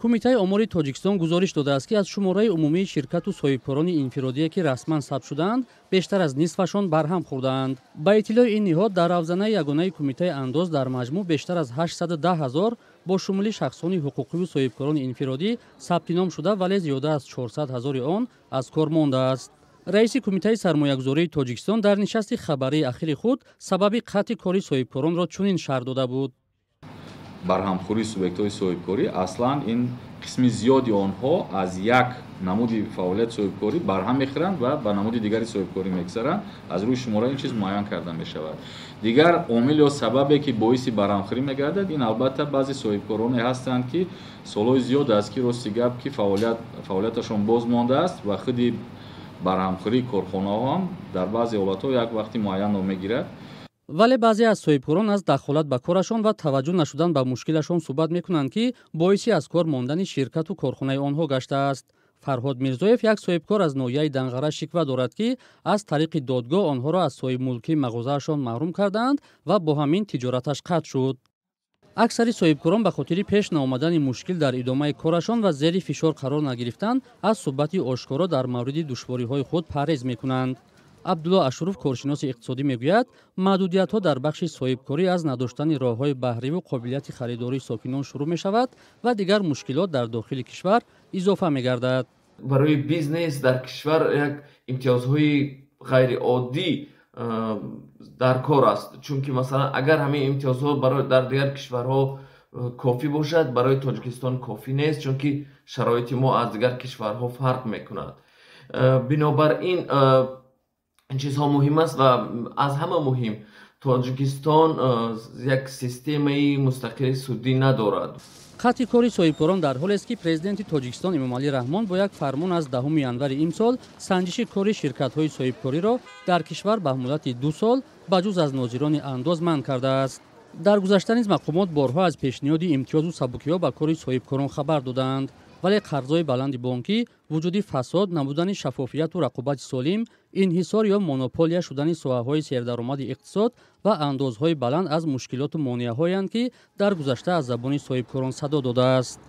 кумитаи омори тоҷикистон гузориш додааст ки аз шумораи умумии ширкату соҳибкорони инфиродие ки расман сабт шудаанд бештар аз нисфашон барҳам хӯрдаанд. Ба иттилои ин ниҳод дар равзанаи ягонаи кумитаи андоз дар маҷмӯъ бештар аз 810 000 бо шумули шахсони ҳуқуқиву соҳибкорони инфиродӣ сабти ном шуда, вале зиёда аз 400 000 он аз кор мондааст. раиси кумитаи сармоягузории тоҷикистон дар нишасти хабарии ахири худ сабаби қатъи кори соҳибкоронро чунин шарҳ дода буд. барҳамхӯрии субъектҳои соҳибкорӣ аслан ин қисми зиёди онҳо аз як намуди фаъолияти соҳибкорӣ барҳам мехӯранд ва ба намуди дигари соҳибкорӣ мегзаранд. аз рӯи шумора ин чиз муайян карда мешавад. дигар омил ё сабабе ки боиси барҳамхӯрӣ мегардад, ин албатта баъзе соҳибкороне ҳастанд ки солҳои зиёд аст ки рости гап ки фаъолияташон боз мондааст ва худи барҳамхӯрии корхонаҳо ҳам дар баъзе ҳолатҳо як вақти муайян ном мегирад. вале баъзе аз соҳибкорон аз дахолат ба корашон ва таваҷҷӯҳ нашудан ба мушкилашон суҳбат мекунанд ки боиси аз кор мондани ширкату корхонаи онҳо гаштааст. фарҳод мирзоев, як соҳибкор аз ноҳияи Данғара, шиква дорад ки аз тариқи додгоҳ онҳоро аз соҳибмулкии мағозаашон маҳрум карданд ва бо ҳамин тиҷораташ қатъ шуд. аксари соҳибкорон ба хотири пеш наомадани мушкил дар идомаи корашон ва зери фишор қарор нагирифтан аз суҳбати ошкоро дар мавриди душвориҳои худ парҳез мекунанд. абдулло ашуров, коршиноси иқтисодӣ, мегӯяд маҳдудиятҳо дар бахши соҳибкорӣ аз надоштани роҳҳои баҳриву қобилияти харидории сокинон шурӯъ мешавад ва дигар мушкилот дар дохили кишвар изофа мегардад. барои бизнес дар кишвар як имтиёзҳои ғайриоддӣ дар кор аст, чунки масалан агар ҳамин имтиёзҳо дар дигар кишварҳо кофӣ бошад, барои Тоҷикистон кофӣ нест, чунки шароити мо аз дигар кишварҳо фарқ мекунад. бинобар ин чизҳо муҳим аст ва аз ҳама муҳим Тоҷикистон як системаи мустақили судӣ надорад. қатъи кори соҳибкорон дар ҳолест ки президенти Тоҷикистон Эмомалӣ Раҳмон бо як фармон аз 10 январи имсол санҷиши кори ширкатҳои соҳибкориро дар кишвар ба муддати 2 сол ба ҷуз аз нозирони андоз манъ кардааст. дар гузашта низ мақомот борҳо аз пешниҳоди имтиёзу сабукиҳо ба кори соҳибкорон хабар доданд, вале қарзҳои баланди бонкӣ, вуҷуди фасод, набудани шаффофияту рақобати солим, инҳисор ё монополия шудани соҳаҳои сердаромади иқтисод ва андозҳои баланд аз мушкилоту монеаҳоянд ки дар гузашта аз забони соҳибкорон садо додааст.